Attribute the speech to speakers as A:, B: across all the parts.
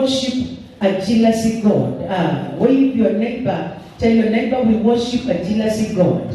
A: worship a jealousy God. Wave your neighbor, tell your neighbor we worship a jealousy God.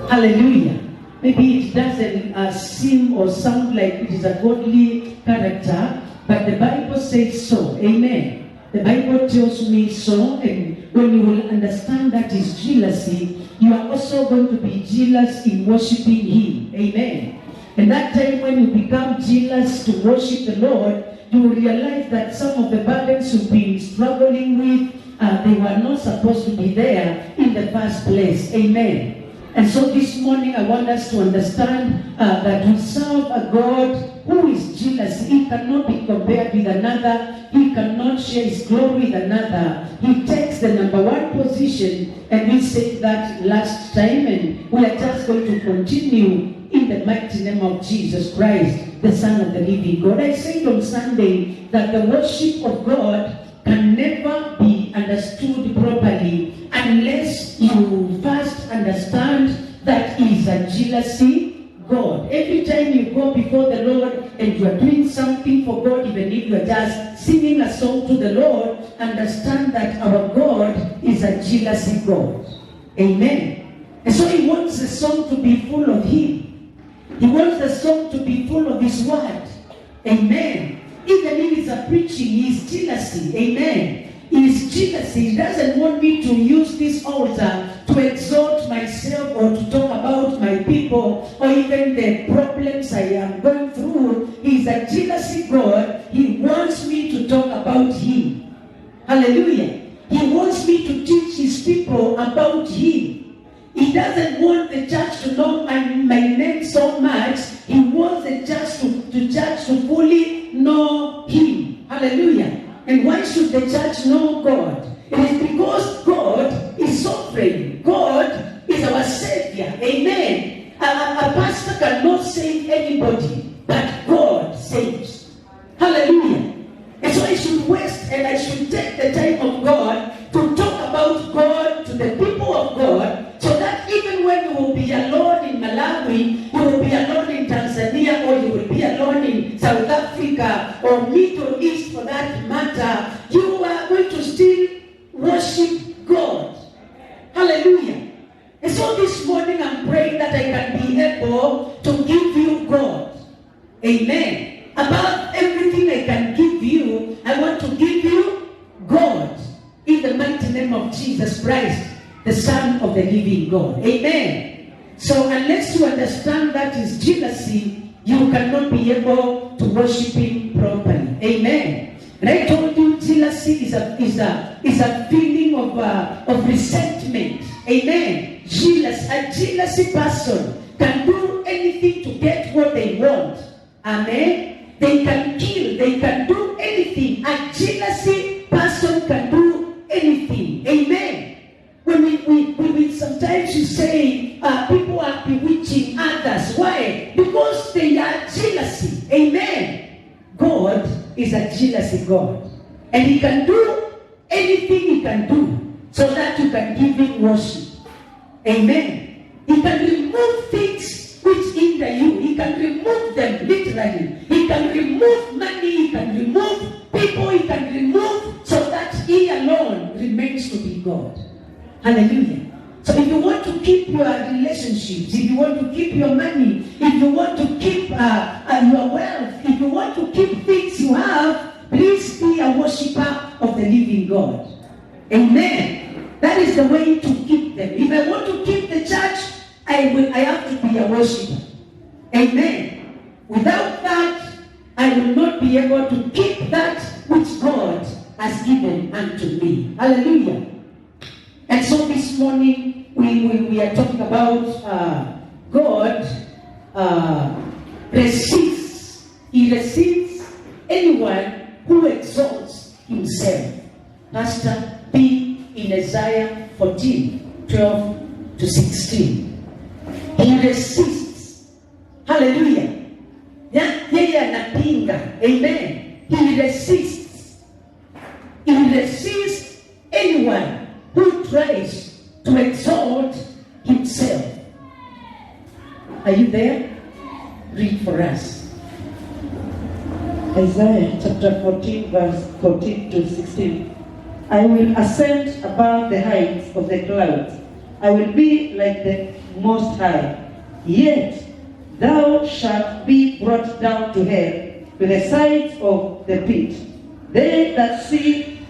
A: Hallelujah. Maybe it doesn't seem or sound like it is a godly character, but the Bible says so. Amen. The Bible tells me so, and when you will understand that is jealousy, you are also going to be jealous in worshiping Him. Amen. And that time when you become jealous to worship the Lord, you will realize that some of the burdens you've been struggling with, they were not supposed to be there in the first place. Amen. And so this morning I want us to understand that we serve a God who is jealous. He cannot be compared with another. He cannot share His glory with another. He takes the number one position, and we said that last time, and we are just going to continue in the mighty name of Jesus Christ, the Son of the living God. I said on Sunday that the worship of God can never be understood properly unless you first understand that He is a jealousy God. Every time you go before the Lord and you are doing something for God, even if you are just singing a song to the Lord, understand that our God is a jealousy God. Amen. And so He wants the song to be full of Him. He wants the song to be full of His word. Amen. Even if it's a preaching, He is jealousy. Amen. He is jealousy. He doesn't want me to use this altar to exalt myself or to talk about my people or even the problems I am going through. He is a jealousy God. He wants me to talk about Him. Hallelujah. He wants me to teach His people about Him. He doesn't want the church to know my name so much. He wants the church to fully know Him. Hallelujah. And why should the church know God? It is because God is sovereign. God is our Savior. Amen. A pastor cannot save anybody, but God saves. Hallelujah. And so I should waste and I should take the time of God to talk about God to the people of God, so that even when you will be alone in Malawi, you will be alone in Tanzania, or you will be alone in South Africa or Middle East for that matter, you are going to still worship God. Hallelujah. And so this morning I'm praying that I can be able to give you God. Amen. Above everything I can give you, I want to give you God. In the mighty name of Jesus Christ, the Son of the living God. Amen. So unless you understand that is jealousy, you cannot be able to worship Him properly. Amen. And I told you jealousy is a feeling of resentment. Amen. A jealousy person can do anything to get what they want. Amen. They can kill, they can do anything. A jealousy person can do anything. Amen. When we sometimes you say people are bewitching others. Why? Because they are jealousy. Amen. God is a jealousy God. And He can do anything He can do so that you can give Him worship. Amen. He can remove things which hinder you. He can remove them literally. He can remove money. He can remove people. He can remove so that He alone remains to be God. Hallelujah. So if you want to keep your relationships, if you want to keep your money, if you want to keep your wealth, if you want to keep things you have, please be a worshiper of the living God. Amen. That is the way to keep them. If I want to keep the church, I have to be a worshiper. Amen. Without that, I will not be able to keep that which God has given unto me. Hallelujah. And so this morning, we are talking about God resists. He resists anyone who exalts himself. Pastor B in Isaiah 14:12-16. He resists. Hallelujah. Yeye anapinga. Amen. He resists. He resists anyone who tries to exalt himself. Are you there? Read for us.
B: Isaiah chapter 14, verse 14 to 16. I will ascend above the heights of the clouds. I will be like the Most High. Yet thou shalt be brought down to hell, to the sides of the pit. They that see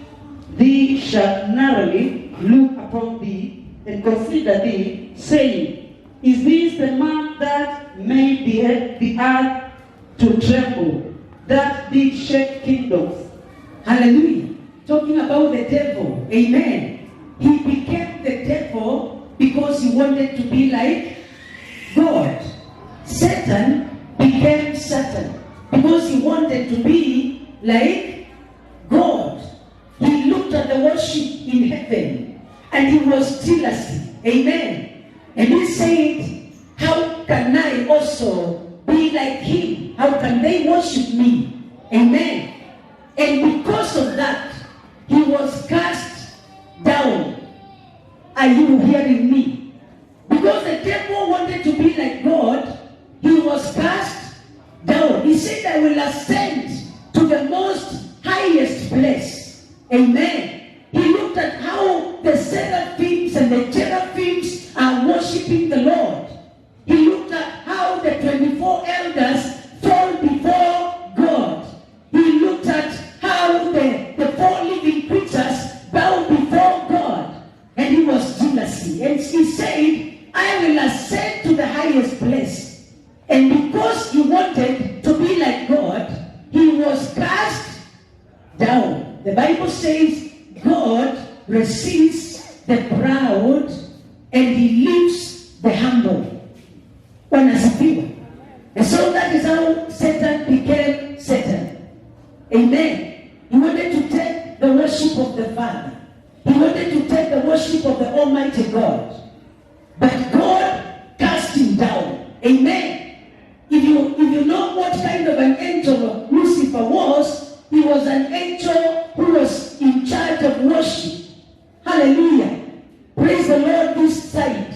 B: thee shall narrowly look upon thee, and consider thee, saying, Is this the man that made the earth to tremble, that did shake kingdoms?
A: Hallelujah. Talking about the devil. Amen. He became the devil because he wanted to be like God. Satan became Satan because he wanted to be like God. He looked at the worship in heaven and he was jealous. Amen. And he said, how can I also be like him? How can they worship me? Amen. And because of that, he was cast down. Are you hearing me? Because the devil wanted to be like God, he was cast down. He said, I will ascend to the most highest place. Amen. He looked at how the seraphims and the cherubim are worshiping the Lord. He looked at how the 24 elders fall before God. He looked at how the 4 living creatures bow before God. And he was jealous. And he said, I will ascend to the highest place. And because he wanted to be like God, he was cast down. The Bible says God resists the proud and he lifts the humble. Wanasifiwa. And so that is how Satan became Satan. Amen. He wanted to take the worship of the Father. He wanted to take the worship of the Almighty God. But God cast him down. Amen. If you know what kind of an angel Lucifer was, he was an angel who was in charge of worship. Hallelujah. Praise the Lord this side.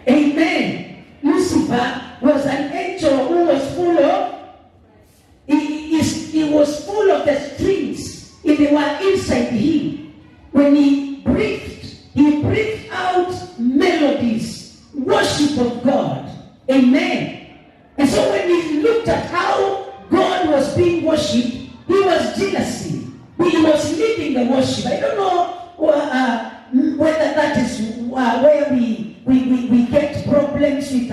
A: Amen. Lucifer was an angel who was full of, he was full of the strings. If they were inside him, when he breathed out melodies, worship of God. Amen. And so when he looked at how God was being worshipped, he was jealous. He was leading the worship. I don't know whether that is where we get problems with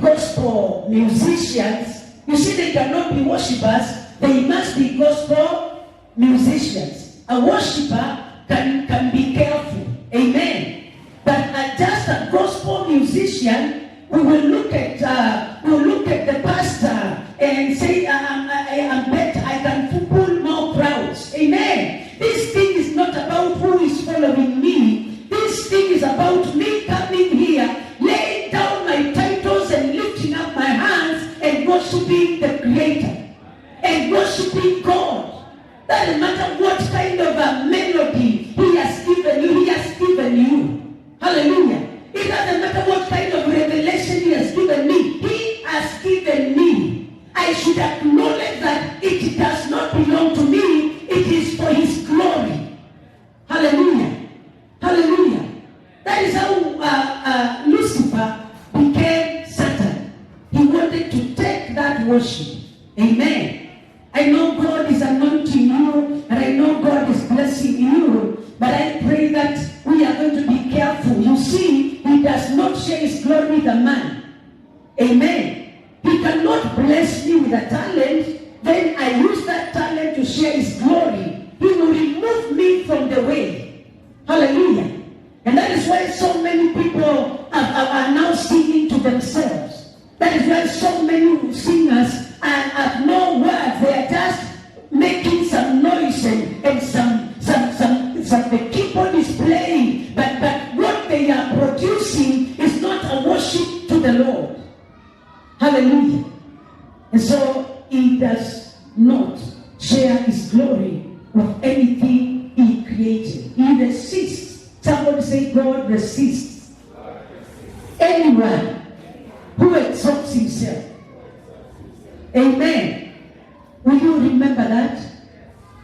A: gospel musicians. You see, they cannot be worshipers. They must be gospel musicians. A worshiper can be careful. Amen. But just a gospel musician, we will look at the pastor and say, I bet I can pull more crowds. Amen. This thing is not about who is following me. This thing is about me coming here, laying down my titles and lifting up my hands and worshiping the Creator and worshiping God. Doesn't matter what kind of a melody He has given you, He has given you. Hallelujah. It doesn't matter what kind of revelation He has given me, He has given me. I should acknowledge that it does not belong to me, it is for His glory. Hallelujah. Hallelujah. That is how Lucifer became Satan. He wanted to take that worship. Amen. I know God is anointing you, and I know God is blessing you, but I pray that we are going to be careful. You see, He does not share His glory with a man. Amen. He cannot bless me with a talent, then I use that talent to share His glory. He will remove me from the way. Hallelujah. And that is why so many people are now singing to themselves. That is why so many singers have no words. They are just making some noise and some the keyboard is playing, but what they are producing is not a worship to the Lord. Hallelujah. And so He does not share His glory with anything He created. He resists. Somebody say, God resists anyone who exalts himself. Amen. Will you remember that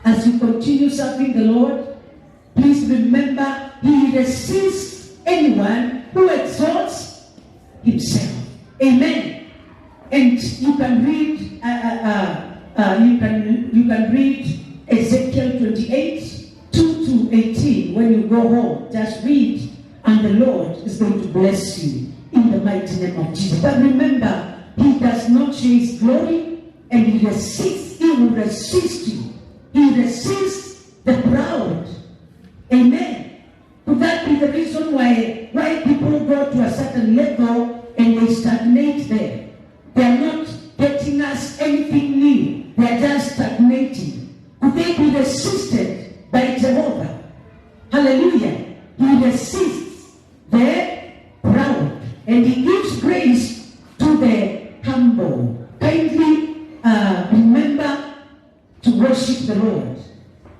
A: as you continue serving the Lord? Please remember, He resists anyone who exalts himself. Amen. And you can read, you can read Ezekiel 28, 2 to 18 when you go home. Just read, and the Lord is going to bless you in the mighty name of Jesus. But remember, He does not show His glory, and He resists. He will resist you. He resists the proud. Amen. Could that be the reason why people go to a certain level and they stagnate there? They are not getting us anything new. They are just stagnating. Could they be resisted by Jehovah? Hallelujah. He resists the proud, and He gives grace to the humble. Kindly remember to worship the Lord.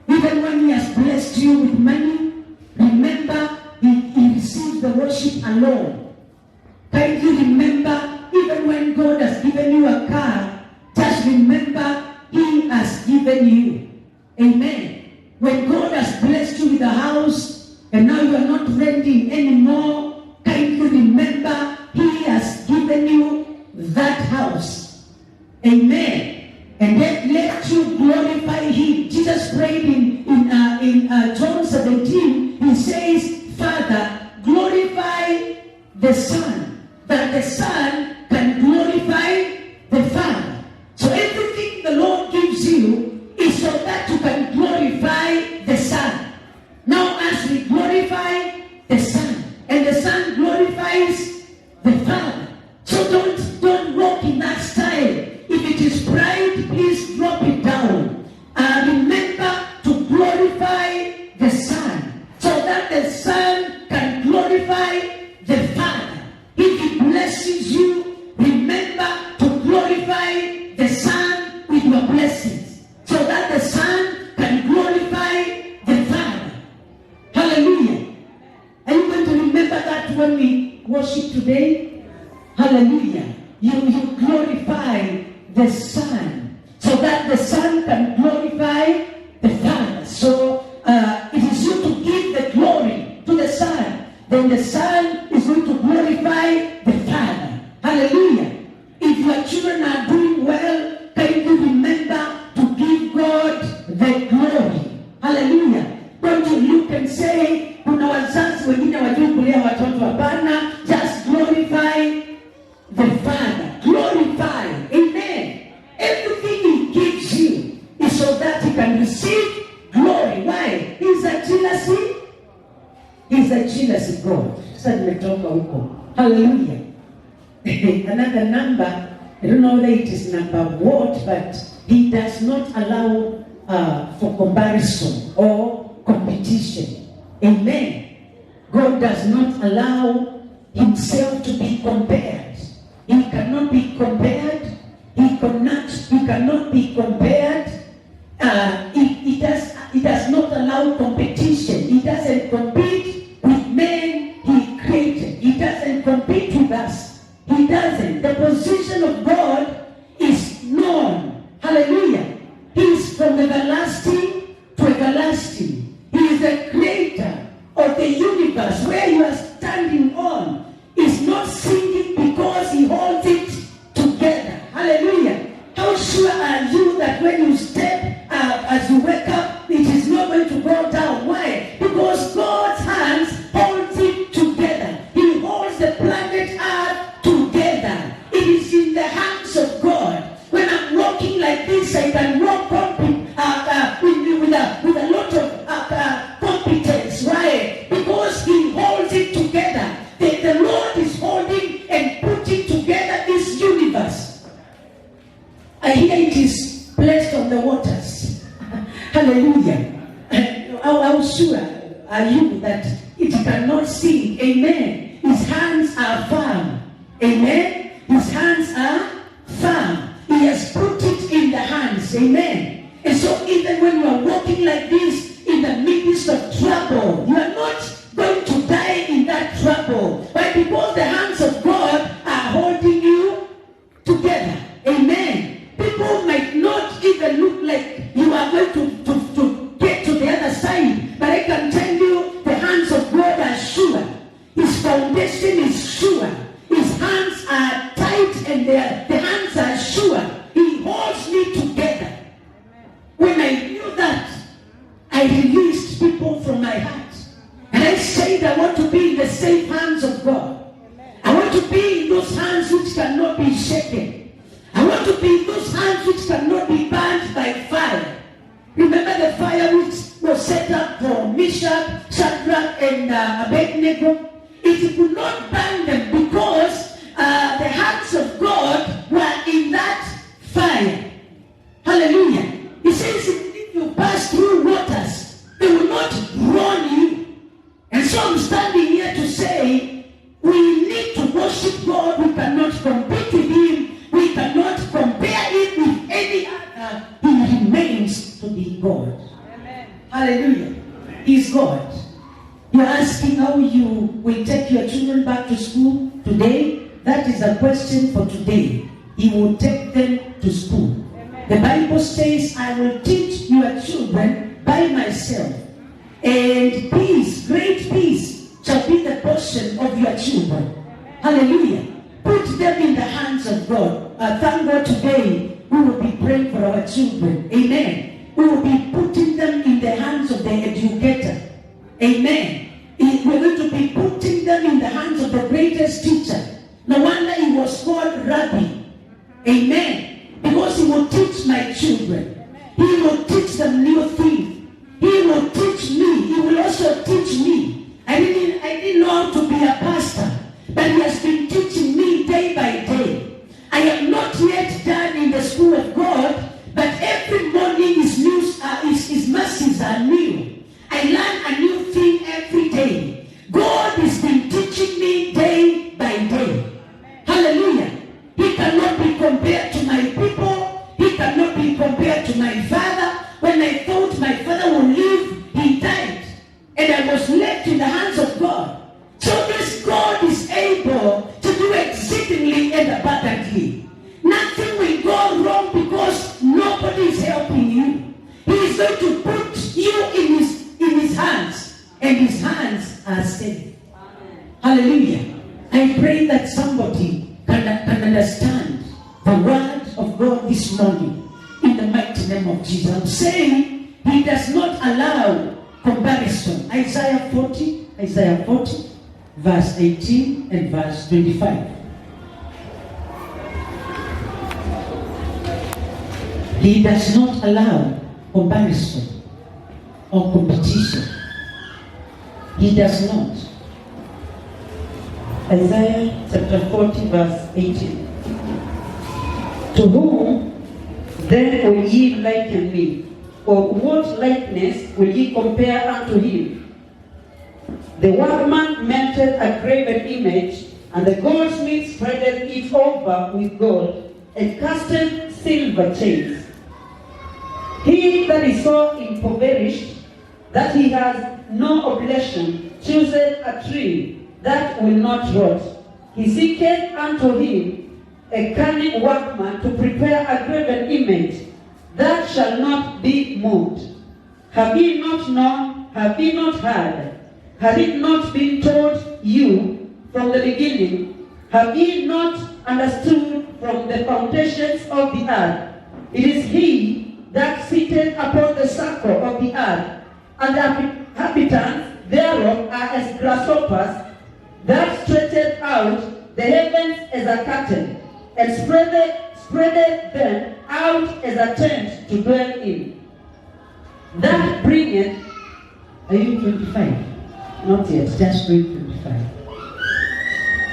A: Even when He has blessed you with money, remember He receives the worship alone. Kindly remember, even when God has given you a car, just remember He has given you. Amen. When God has blessed you with a house, and now you are not renting anymore, kindly remember He has given you that house. Amen. And then let you glorify Him. Jesus prayed in John 17. He says, Father, glorify the Son, that the Son can glorify the Father. So everything the Lord gives you is so that you can glorify the Son. Now as we glorify the Son, and the Son glorifies the Father. So don't walk in that style. If it is pride, please drop it down. Remember to glorify the Son, so that the Son can glorify the Father. If He blesses you, remember to glorify the Son with your blessings, so that the Son can glorify the Father. Hallelujah. Are you going to remember that when we worship today? Hallelujah. You glorify the Son, so that the Son can glorify the Father. So it is you to give the glory to the Son. Then the Son is going to glorify the Father. Hallelujah. If your children are doing well, kindly remember to give God the glory. Hallelujah. Don't you look and say, kuna wazazi wengine wajui kulea watoto. Hapana, just glorify the Father. Glorify. Amen. Everything He gives you is so that He can receive glory. Why? He's a jealousy. He's a jealousy God. Sasa nimetoka huko. Hallelujah. Another number, I don't know whether it is number what, but He does not allow for comparison or competition. Amen. God does not allow Himself to be compared. He cannot be compared. He cannot be compared. He does not allow competition. He doesn't compete with men He created. He doesn't compete with us. He doesn't. The position of God is known. Hallelujah. He is from everlasting to everlasting. He is the creator of the universe. Where you are standing on is not sinking because He holds it together. Hallelujah. How sure are you that when you step up, as you wake up, it is not going to go down? Why? Because God's hands holds it together. He holds the planet Earth together. It is in the hands of God. When I'm walking like this, I can walk with a lot of competence. Why? Because He holds it together. The Lord is holding and putting together this universe. I hear it is placed on the waters. Hallelujah. How sure are you that it cannot sink? Amen. His hands are firm. Amen. His hands are firm. He has put it in the hands. Amen. And so even when you are walking like this in the midst of trouble, you are not going to die in that trouble. Why? Because the hands of God are holding you together. Amen. People might not even I released people from my heart. And I said, I want to be in the safe hands of God. I want to be in those hands which cannot be shaken. I want to be in those hands which cannot be burned by fire. Remember the fire which was set up for Meshach, Shadrach, and Abednego? It could not burn them because the hands of God were in that fire. Hallelujah. He says, if you pass through waters, they will not drown you. And so I'm standing here to say, we need to worship God. We cannot compete with Him. We cannot compare it with any other. He remains to be God.
C: Amen.
A: Hallelujah. He's God. You're asking how you will take your children back to school today. That is a question for today. He will take them to school.
C: Amen.
A: The Bible says, I will teach your children by myself. And peace, great peace, shall be the portion of your children. Hallelujah. Put them in the hands of God. Thank God today we will be praying for our children. Amen. We will be putting them in the hands of the educator. Amen. We're going to be putting them in the hands of the greatest teacher. No wonder he was called Rabbi. Amen. Because he will teach my children. He will teach them new things. He will teach me. He will also teach me. I didn't know how to be a pastor, but he has been teaching me day by day. I am not yet done in the school of God, but every morning his mercies are new. I learn a new thing every day. God has been teaching me day by day. Hallelujah. He cannot be compared to my people. He cannot be compared to my father. When I thought my father would live, he died. And I was left in the hands of God. So this God is able to do exceedingly and abundantly. Nothing will go wrong because nobody is helping you. He is going to put you in his hands. And his hands are safe. Hallelujah. I pray that somebody can understand the word of God this morning in the mighty name of Jesus. I'm saying he does not allow comparison. Isaiah 40, verse 18 and verse 25. He does not allow comparison or competition. He does not.
B: Isaiah chapter 40, verse 18. To whom then will ye liken me? Or what likeness will ye compare unto him? The workman melted a graven image, and the goldsmith spreaded it over with gold, and casted silver chains. He that is so impoverished that he has no oblation chooseth a tree that will not rot. He seeketh unto him a cunning workman to prepare a graven image that shall not be moved. Have ye not known? Have ye not heard? Had it not been told you from the beginning? Have ye not understood from the foundations of the earth? It is he that sitteth upon the circle of the earth, and the inhabitants thereof are as grasshoppers, that stretcheth out the heavens as a curtain, and spreadeth them out as a tent to dwell in. That bringeth,
A: Are you 25?
B: not yet.
A: Just read 25.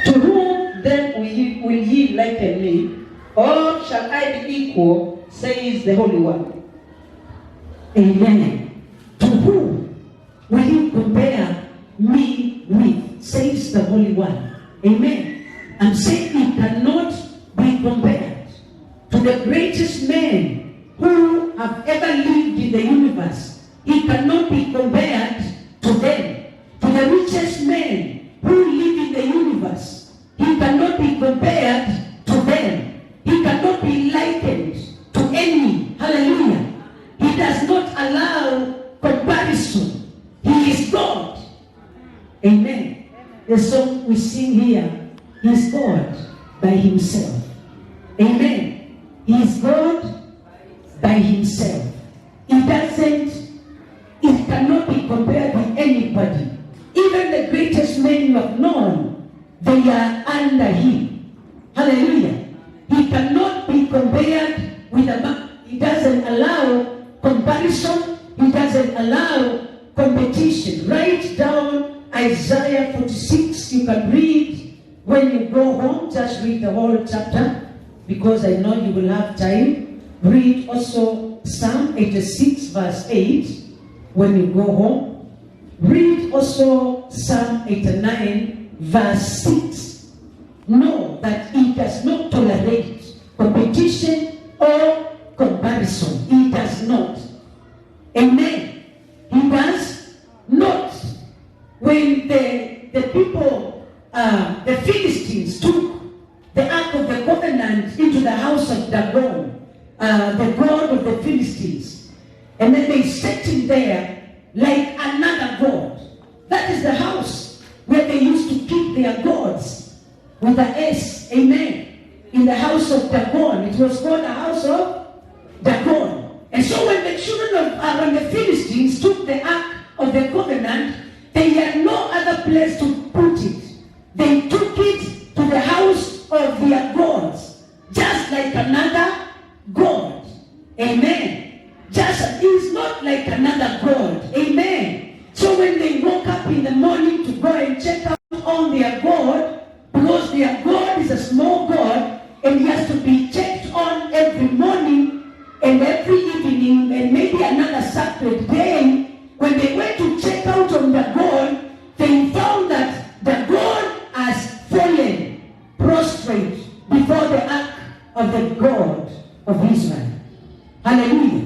B: To whom then will ye liken me? Or shall I be equal, says the Holy One?
A: Amen. To whom will you compare me with, says the Holy One? Amen. I'm saying he cannot be compared to the greatest men who have ever lived in the universe. He cannot be compared to them. To the richest men who live in the universe. He cannot be compared to them. He cannot be likened to any. Hallelujah. He does not allow comparison. He is God. Amen. The song we sing here, he is God by himself. Amen. He is God by himself. He doesn't, they are under him. Hallelujah. He cannot be compared with a man. He doesn't allow comparison. He doesn't allow competition. Write down Isaiah 46. You can read when you go home. Just read the whole chapter, because I know you will have time. Read also Psalm 86 verse 8 when you go home. Read also Psalm 89 verse 6. Know that he does not tolerate competition or comparison. He does not. Amen. He does not. When the people, the Philistines took the Ark of the Covenant into the house of Dagon, the god of the Philistines, and then they set him there like another god. That is the house where they used to keep their gods with the S. Amen. In the house of Dagon. It was called the house of Dagon. And so when the children of when the Philistines took the Ark of the Covenant, they had no other place to put it. They took it to the house of their gods, just like another god. Amen. Just, it's not like another god. Amen. So when they woke up in the morning to go and check out on their god, because their god is a small god, and he has to be checked on every morning and every evening, and maybe another sacred day. When they went to check out on the god, they found that the god has fallen prostrate before the ark of the God of Israel. Hallelujah.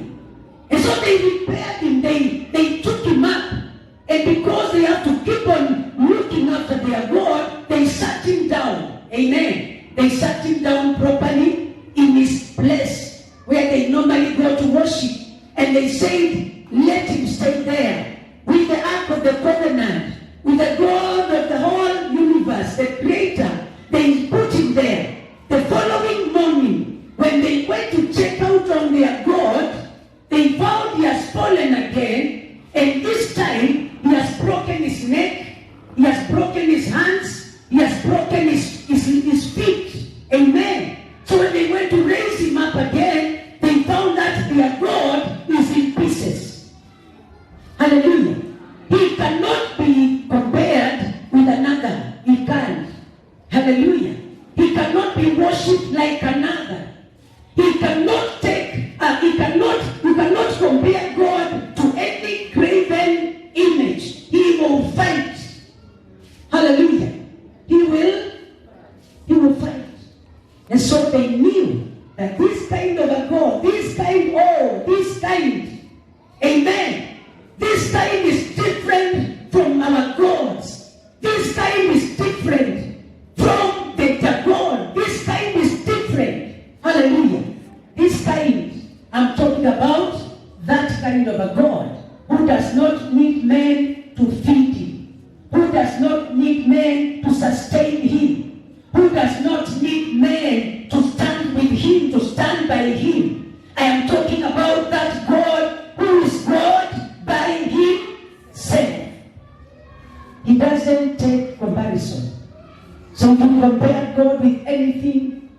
A: And so they repaired him, they took him up, and because they have to keep on looking after their God, they sat him down. Amen. They sat him down properly in his place where they normally go to worship. And they said, let him stay there with the Ark of the Covenant, with the God of the whole universe, the Creator. They put him there. The following morning, when they went to check out on their God, they found he has fallen again. And this time, he has broken his neck, he has broken his hands, he has broken his feet. Amen. So when they went to raise him up again, they found that their God is in pieces. Hallelujah. He cannot be compared with another. He can't. Hallelujah. He cannot be worshipped like another. He cannot you cannot compare God to any graven image. He will fight. Hallelujah. He will fight. And so they knew that this kind of a God, this kind, amen, this kind is different from our gods. This kind is different from the Dagon. This kind is different. Hallelujah. This kind, I'm talking about that kind of a God who does not need men to feed him, who does not need men to sustain him, who does not need men to stand with him, to stand by him. I am talking about that God who is God by himself. He doesn't take comparison. So to compare God with anything,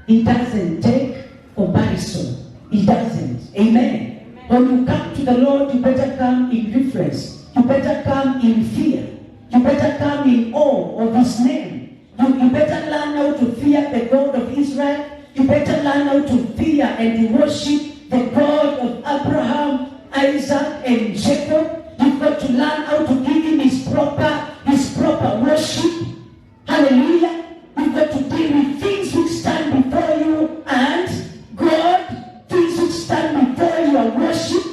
A: he doesn't take comparison. He doesn't. Amen. When you come to the Lord, you better come in reverence. You better come in fear. You better come in awe of his name. You better learn how to fear the God of Israel. You better learn how to fear and to worship the God of Abraham, Isaac, and Jacob. You've got to learn how to give him his proper worship. Hallelujah. You've got to deal with things which stand before you and God, things which stand before your worship,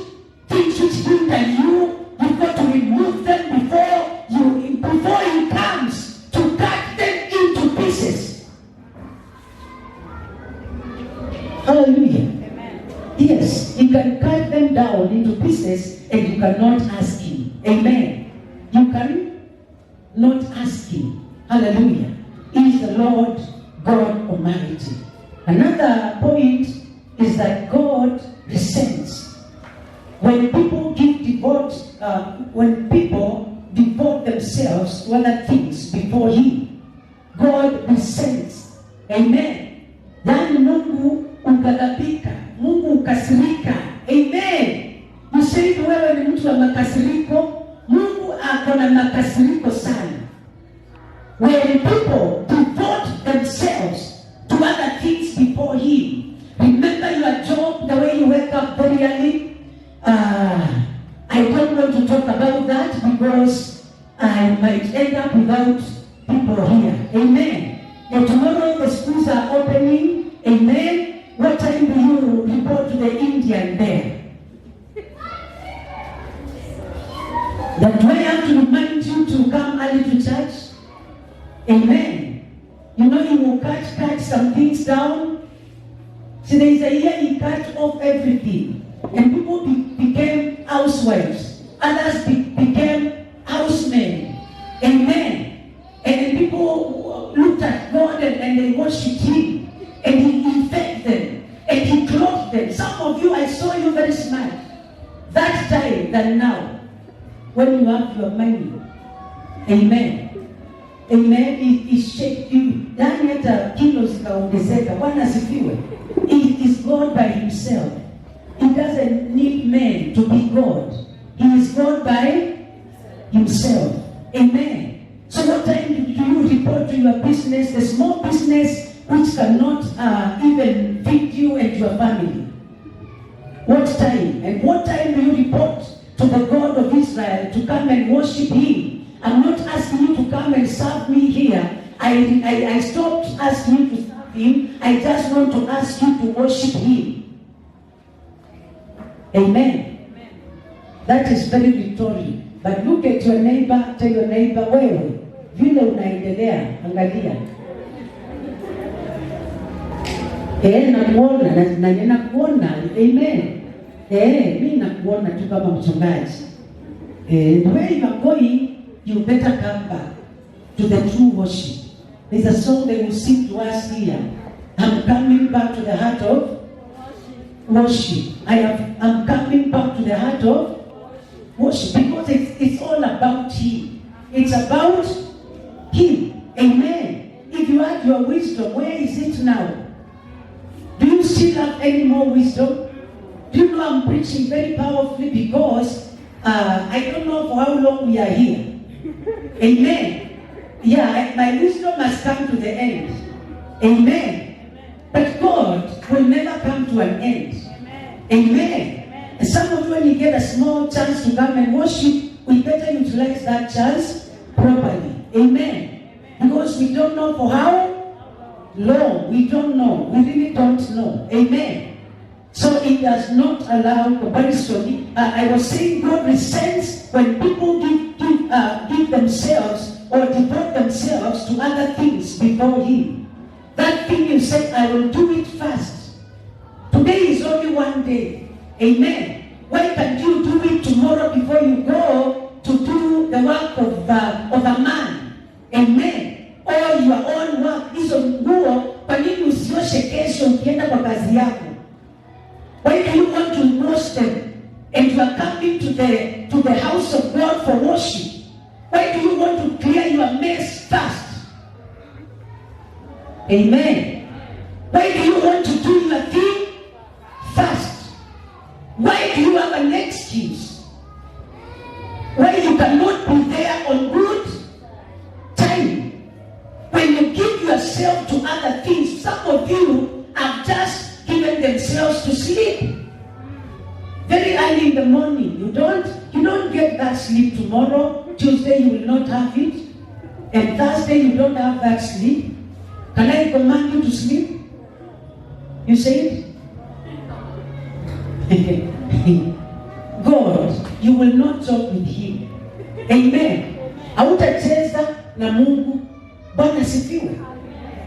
A: things which hinder you. You've got to remove them before he comes to cut them into pieces. Hallelujah. Amen. Yes, he can cut them down into pieces and you cannot ask him. Amen. You can not ask him. Hallelujah. He is the Lord God Almighty. Another point is that God resents. When people devote themselves to other things before him, God resents. Amen. Yani Mungu ugadhabika, Mungu ukasirika. Amen. Mshaidi wewe ni mtu wa makasiriko, Mungu ako na makasiriko sana. When people devote themselves to other things before Him, remember your job, the way you wake up very early. I don't want to talk about that because I might end up without people here. Amen. And tomorrow the schools are opening. Amen. What time do you report to the Indian there? That do I have to remind you to come early to church? Amen. You know, you will cut some things down. See, there is a year he cut off everything. And people became housewives. Others became housemen. Amen. And then people looked at God and they worshipped Him. And He fed them. And He clothed them. Some of you, I saw you very smart. That time than now. When you have your money. Amen. Amen. He shaped you. Ndani hata kilo zikaongezeka. Bwana asifiwe. He is God by Himself. He doesn't need men to be God. He is God by Himself. Amen. So what time do you report to your business, the small business which cannot even feed you and your family? What time? And what time do you report to the God of Israel to come and worship Him? I'm not asking you to come and serve me here. I stopped asking you to serve Him. I just want to ask you to worship Him. Amen. That is very rhetorical. But look at your neighbor, tell your neighbor, wewe, vile unaendelea, angalia. Nakuona, na ninakuona. Amen. Mimi nakuona tu kama mchungaji. Where you are going, you better come back to the true worship. There's a song they will sing to us here. I'm coming back to the heart of worship. I'm coming back to the heart of worship because it's all about Him. It's about Him. Amen. If you had your wisdom, where is it now? Do you still have any more wisdom? Do you know I'm preaching very powerfully because I don't know for how long we are here. Amen. Yeah, my wisdom has come to the end. Amen. But God will never come to an end. Amen. And some of you, when you get a small chance to come and worship, we better utilize that chance properly. Amen. Because we don't know for how long. We don't know. We really don't know. Amen. So it does not allow comparison. I was saying God resents when people give themselves or devote themselves to other things before Him. That thing you say, I will do it fast. Today is only one day. Amen. Why can't you do it tomorrow before you go to do the work of a man? Amen. Or your own work. Hizo nguo, kwa nini usioshe kesho ukienda kwa kazi yako? Why do you want to wash them and you are coming to the house of God for worship? Why do you want to clear your mess fast? Amen. Why do you want to do your thing fast? Why do you have an excuse? Why you cannot be there on good time? When you give yourself to other things, some of you have just given themselves to sleep. Very early in the morning, you don't get that sleep tomorrow. Tuesday you will not have it. And Thursday you don't have that sleep. Can I command you to sleep? You say it? God, you will not talk with Him. Amen. Hautacheza na Mungu. Bwana sifiwe.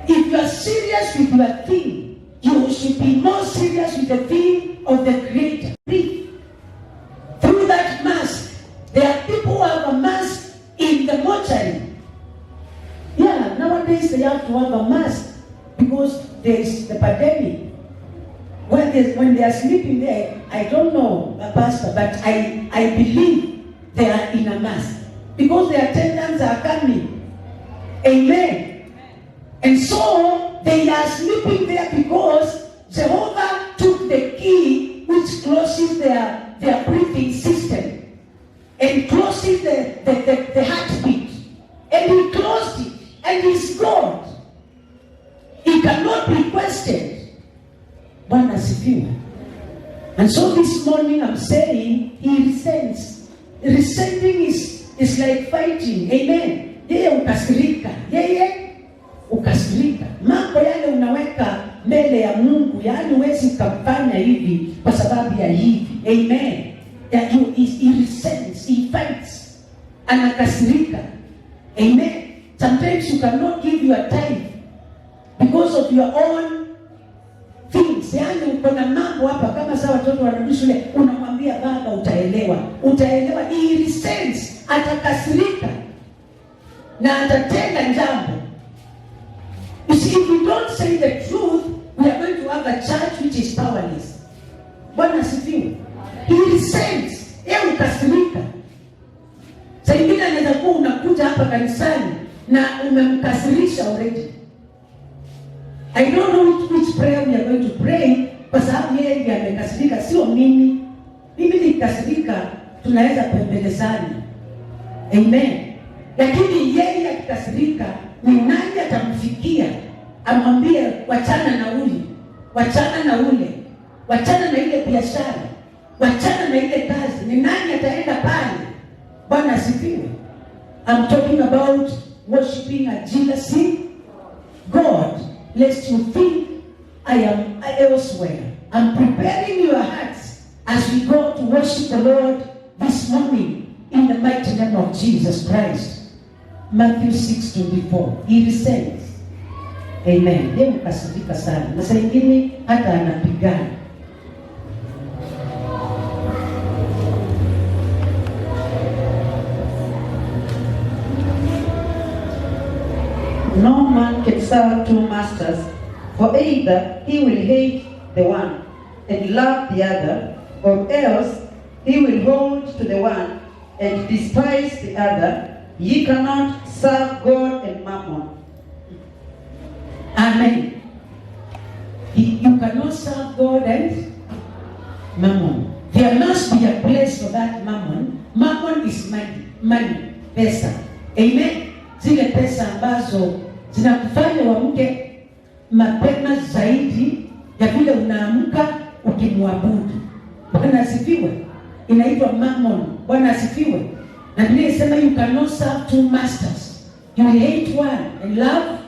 A: If you are serious with your thing, you should be more serious with the thing of the Creator. Through that mask, there are people who have a mask in the mortuary. Yeah, nowadays they have to have a mask because there is the pandemic. When they are sleeping there, I don't know, Pastor, but I believe they are in a mask because their attendants are coming. Amen. And so they are sleeping there because Jehovah took the key which closes their breathing system and closes the heartbeat. And he closed it, and he's God. He cannot be questioned. Bwana asifiwe. And so this morning I'm saying he resents. Resenting is like fighting. Amen. Yeye ukasirika. Mambo yale unaweka mbele ya Mungu, yaani huwezi kufanya hivi kwa sababu ya hivi. Amen. That he resents, he fights. Anakasirika. Amen. Sometimes you cannot give your tithe because of your own things. Yaani uko na mambo hapa, kama saa watoto wanarudi shule, unamwambia baba utaelewa. He resents, atakasirika na atatenda jambo. You see, if we don't say the truth, we are going to have a church which is powerless. Bwana asifiwe. He resents, ukasirika. Saa ingine anaweza kuwa unakuja hapa kanisani na umemkasirisha already. I don't know which prayer we are going to pray, kwa sababu yeye ndiye amekasirika, sio mimi. Mimi nikasirika, tunaweza pembelezana. Amen. Lakini yeye akikasirika, ni nani atamfikia? Amwambie wachana na ule, wachana na ule, wachana na ile biashara, wachana na ile kazi. Ni nani ataenda pale? Bwana asifiwe. I'm talking about worshiping a jealousy God, lest you think I am elsewhere. I'm preparing your hearts as we go to worship the Lord this morning in the mighty name of Jesus Christ. Matthew 6:24. He resents. Amen. Yeye mkasirika sana. Na saa ingine hata anapigana.
B: No man can serve two masters, for either he will hate the one and love the other, or else he will hold to the one and despise the other. Ye cannot serve God and mammon.
A: Amen. You cannot serve God and mammon. There must be a place for that mammon. Mammon is money, pesa. Amen. Zile pesa ambazo zinakufanya uamke mapema zaidi ya vile unaamka ukimwabudu. Bwana asifiwe. Inaitwa mammon. Bwana asifiwe. Na Biblia inasema you cannot serve two masters. You will hate one and love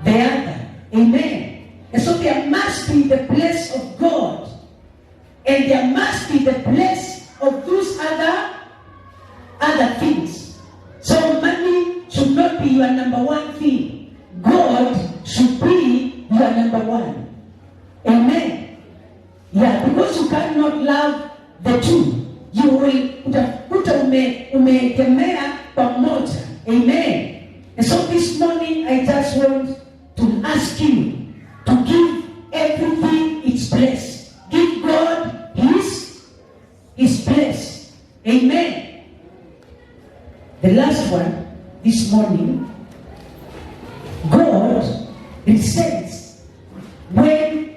A: the other. Amen. And so there must be the place of God, and there must be the place of those other things. So money should not be your number one thing. God should be your number one. Amen. Yeah, because you cannot love the two. You will utakuta umeegemea pamoja. Amen. And so this morning I just want to ask you to give everything its place. Give God his place. Amen. The last one this morning, God resents when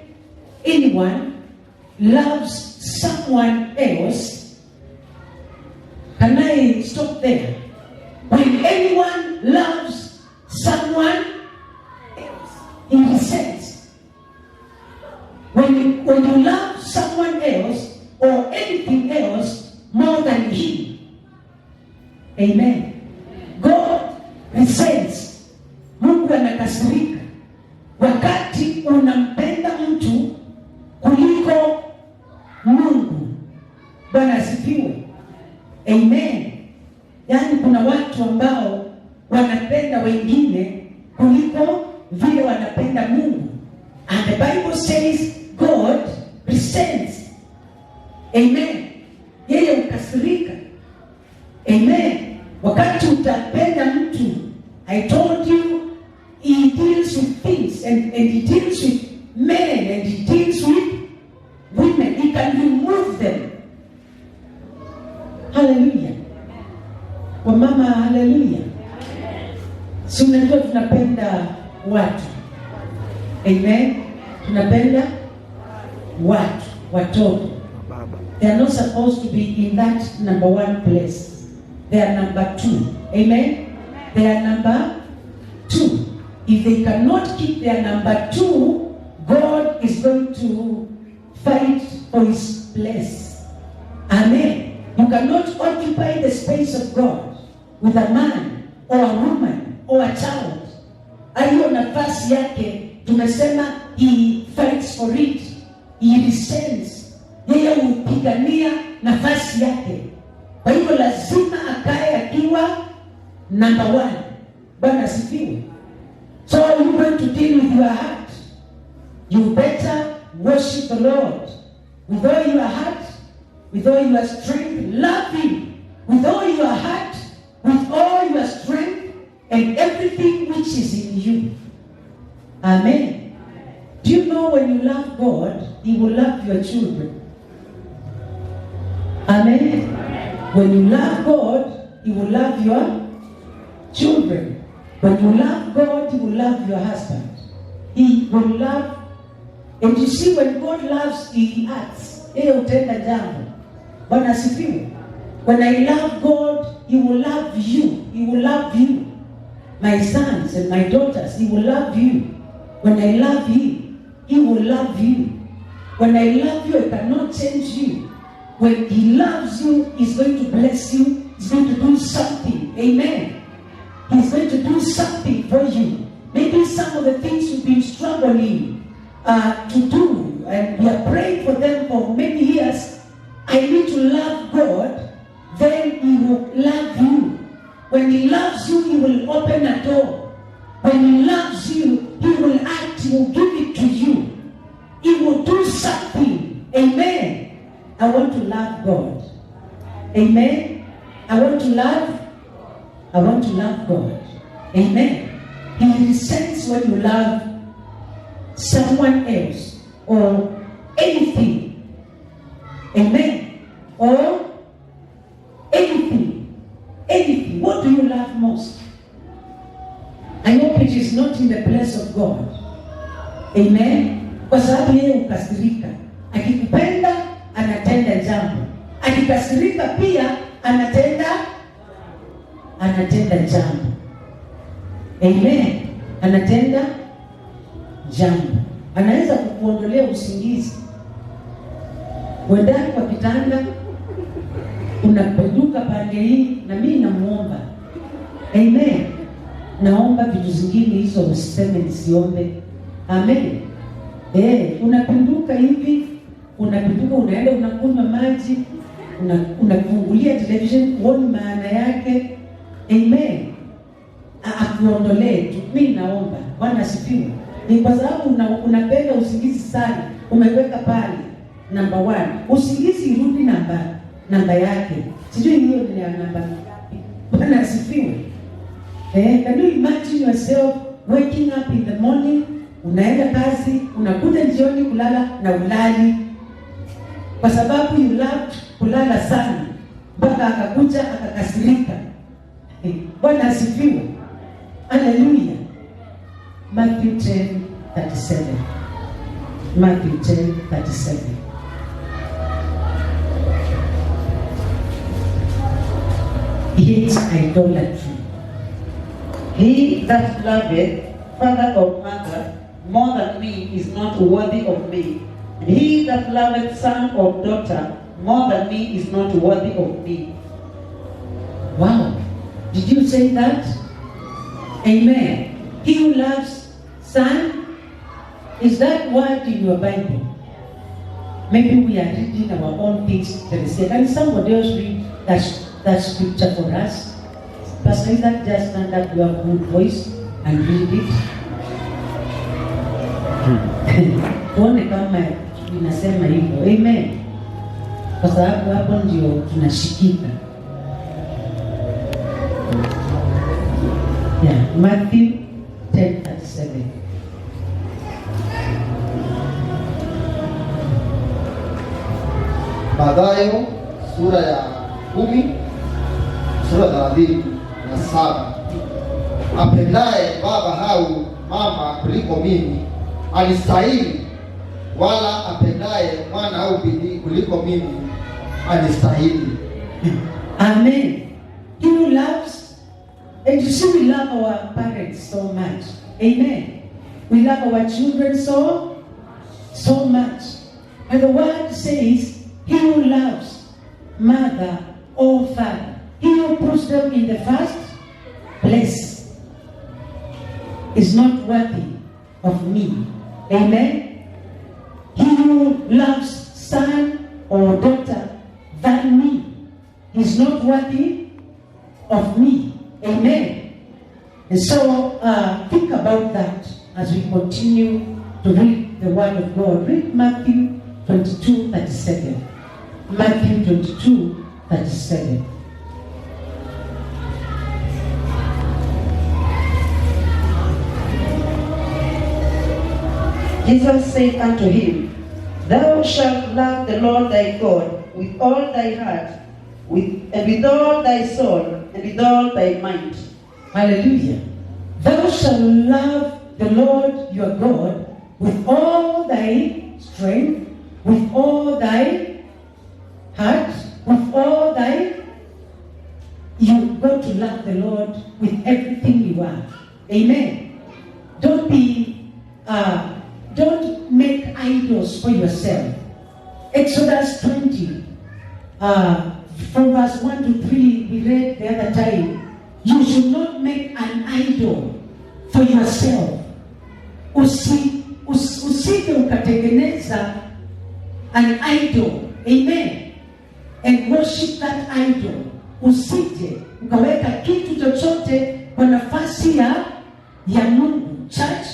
A: anyone loves someone else. Can I stop there? When anyone loves someone else, he resents. When you love someone else or anything else more than him, amen. God resents. Mungu anakasirika wakati unampenda mtu kuliko Mungu. Bwana asifiwe. Amen. Yaani kuna watu ambao wanapenda wengine kuliko vile wanapenda Mungu. And the Bible says God resents. Amen. Yeye ukasirika. Amen. Wakati utapenda mtu, I told you, he deals with things and he deals with men and he deals with women. He can remove them. Hallelujah. Wamama, hallelujah. Si unajua tunapenda watu. Amen. Tunapenda watu, watoto. They are not supposed to be in that number one place. They are number two. Amen. They are number two. If they cannot keep their number two, God is going to fight for his place. Amen. You cannot occupy the space of God with a man or a woman or a child. Aliyo nafasi yake, tumesema he fights for it. He resents. Yeye hupigania nafasi yake. Kwa hivyo lazima akae akiwa number one. Bwana asifiwe. So you going to deal with your heart. You better worship the Lord with all your heart, with all your strength. Love him with all your heart, with all your strength, and everything which is in you. Amen. Do you know when you love God, he will love your children? Amen. When you love God, he will love your children. When you love God, he will love your husband. He will love. And you see, when God loves, he acts. Yeye utenda jambo. Bwana asifiwe. When I love God, he will love you. He will love you. My sons and my daughters, he will love you. When I love him, he will love you. When I love you, I cannot change you. When he loves you, he's going to bless you. He's going to do something. Amen. He's going to do something for you. Maybe some of the things you've been struggling to do, and we are praying for them for many years. I need to love God, then he will love you. When he loves you, he will open a door. When he loves you, he will act, he will give it to you. He will do something. Amen. I want to love God. Amen. I want to love God. Amen. He resents when you love someone else or anything. Amen. Or anything. Anything. What do you love most? I hope it is not in the place of God. Amen. Kwa sababu yeye ukasirika. Akikupenda anatenda jambo. Akikasirika pia anatenda jambo. Amen. Anatenda jambo. Anaweza kukuondolea usingizi. Wendani kwa kitanda, unapenduka pande hii, na mimi namuomba. Amen. Naomba vitu zingine hizo usiseme nisiombe. Amen. Unapinduka hivi, unapinduka unaenda unakunywa maji, unafungulia television kuona maana yake. Amen. Akuondolee tu. Mimi naomba. Bwana asifiwe. Ni kwa sababu unapenda usingizi sana. Umeweka pale number 1. Usingizi irudi namba yake. Sijui hiyo ni namba. Bwana asifiwe. Can you imagine yourself waking up in the morning, unaenda kazi, unakuja jioni kulala na ulali. Kwa sababu you love kulala sana. Mpaka akakuja akakasirika. Bwana asifiwe. Hallelujah. Matthew 10:37. Matthew 10:37. Hates idolatry.
B: He that loveth father or mother more than me is not worthy of me. And he that loveth son or daughter more than me is not worthy of me.
A: Wow. Did you say that? Amen. He who loves son, is that word in your Bible? Maybe we are reading our own things. Can somebody else read that scripture for us? Pastor, is that just stand up your good voice and read it? Tuone kama inasema hivyo. Amen. Kwa sababu hapo ndio tunashikika. Matthew 10:37.
C: Mathayo sura ya 10 sura 37. Apendaye baba au mama kuliko mimi alistahili, wala apendaye mwana au binti kuliko mimi alistahili.
A: Amen. He who loves, and you see, we love our parents so much. Amen. We love our children so much. And the word says, he who loves mother or father, he who puts them in the first place, is not worthy of me. Amen. He who loves son or daughter than me is not worthy of me. Amen. And so think about that as we continue to read the word of God. Read Matthew 22:37. Matthew 22:37.
B: Jesus said unto him, Thou shalt love the Lord thy God with all thy heart, and with all thy soul, and with all thy mind.
A: Hallelujah. Thou shalt love the Lord your God with all thy strength, with all thy heart, with all thy... You've got to love the Lord with everything you are. Amen. Don't make idols for yourself. Exodus 20, from verse 1 to 3, we read the other time. You should not make an idol for yourself. Usije ukatengeneza an idol. Amen. And worship that idol. Usije ukaweka kitu chochote kwa nafasi ya Mungu. Church,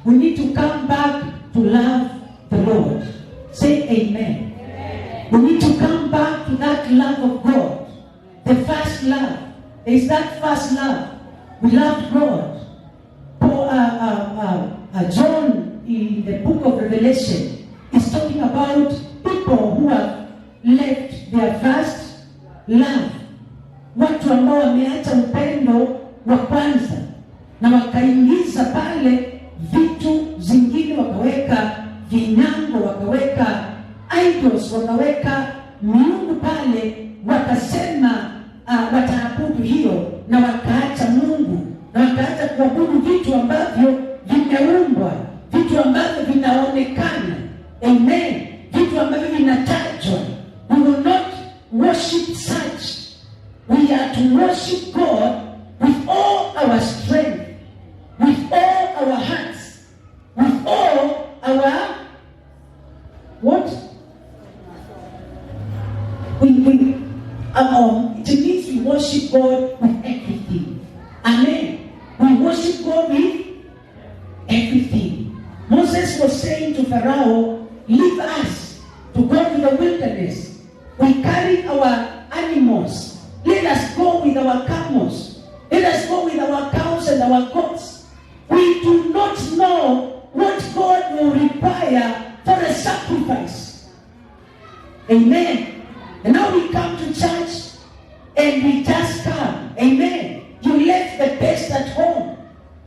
A: we need to come back to love the Lord. Say amen. We need to come back to that love of God. The first love. There is that first love. We loved God. John in the book of Revelation is talking about people who have left their first love. Watu ambao wameacha upendo wa kwanza na wakaingiza pale vitu zingine, wakaweka vinyango, wakaweka idols, wakaweka miungu pale, wakasema wataabudu hiyo, na wakaacha Mungu, na wakaacha kuabudu vitu ambavyo vimeumbwa, vitu ambavyo vinaonekana. Amen. Vitu ambavyo vinatajwa. We will not worship such. We are to worship God with all our strength, with all our hearts, with all our what? It means we worship God with everything. Amen. We worship God with everything. Moses was saying to Pharaoh, leave us to go to the wilderness. We carry our animals. Let us go with our camels. Let us go with our cows and our goats. We do not know what God will require for a sacrifice. Amen. And now we come to church and we just come. Amen. You left the best at home.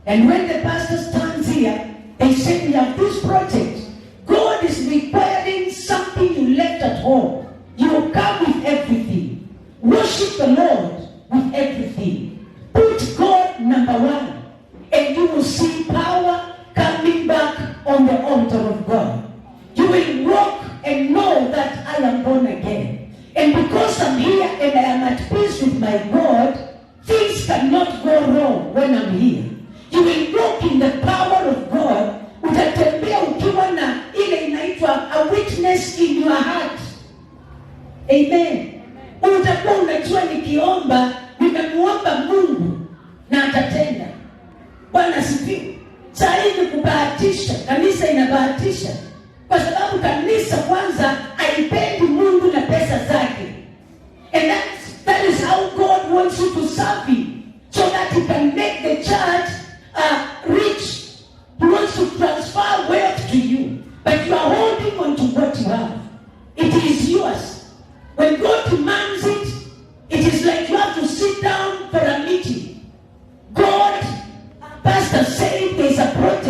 A: And when the pastor stands here, they say we have this project. God is requiring something you left at home. You come with everything. Worship the Lord with everything. Put God number one, and you will see power coming back on the altar of God. You will walk and know that I am born again. And because I'm here and I am at peace with my God, things cannot go wrong when I'm here. You will walk in the power of God. Utatembea ukiwa na ile inaitwa a witness in your heart. Amen. Utakuwa unajua nikiomba, nimemuomba Mungu na atatenda. Bwana sifiwe. Saa hii ni kubahatisha, kanisa inabahatisha. Kwa sababu kanisa kwanza haipendi Mungu na pesa zake. And that is how God wants you to serve him, so that he can make the church rich. He wants to transfer wealth to you, but you are holding on to what you have. It is yours. When God demands it, it is like you have to sit down for a meeting. God, pastor said there's a project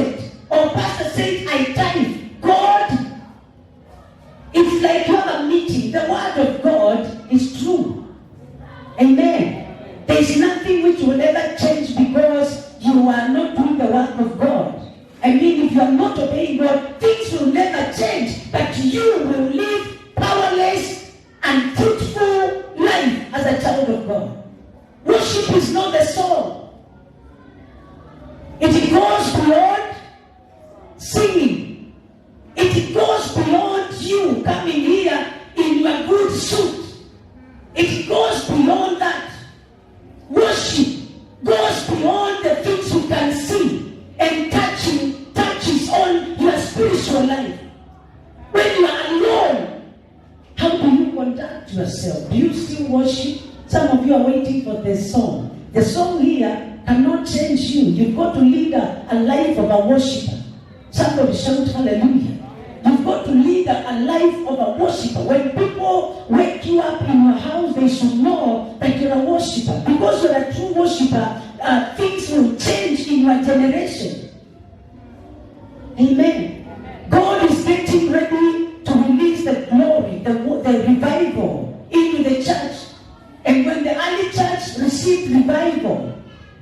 A: It goes beyond that. Worship goes beyond the things you can see and touches on your spiritual life. When you are alone, how do you conduct yourself? Do you still worship? Some of you are waiting for the song. The song here cannot change you. You've got to lead a life of a worshiper. Somebody shout hallelujah. You've got to lead a life of a worshiper. When people wake you up in your house, they should know that you're a worshiper. Because you're a true worshiper, things will change in your generation. Amen. God is getting ready to release the glory, the revival into the church. And when the early church received revival,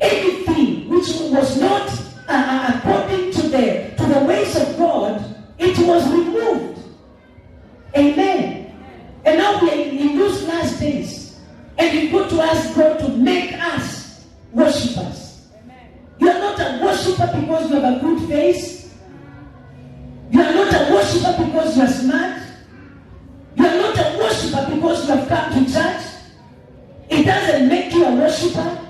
A: anything which was not according to the ways of God, it was removed. Amen. And now we are in those last days. And we've got to ask God to make us worshippers. You are not a worshiper because you have a good face. You are not a worshiper because you are smart. You are not a worshiper because you have come to church. It doesn't make you a worshiper.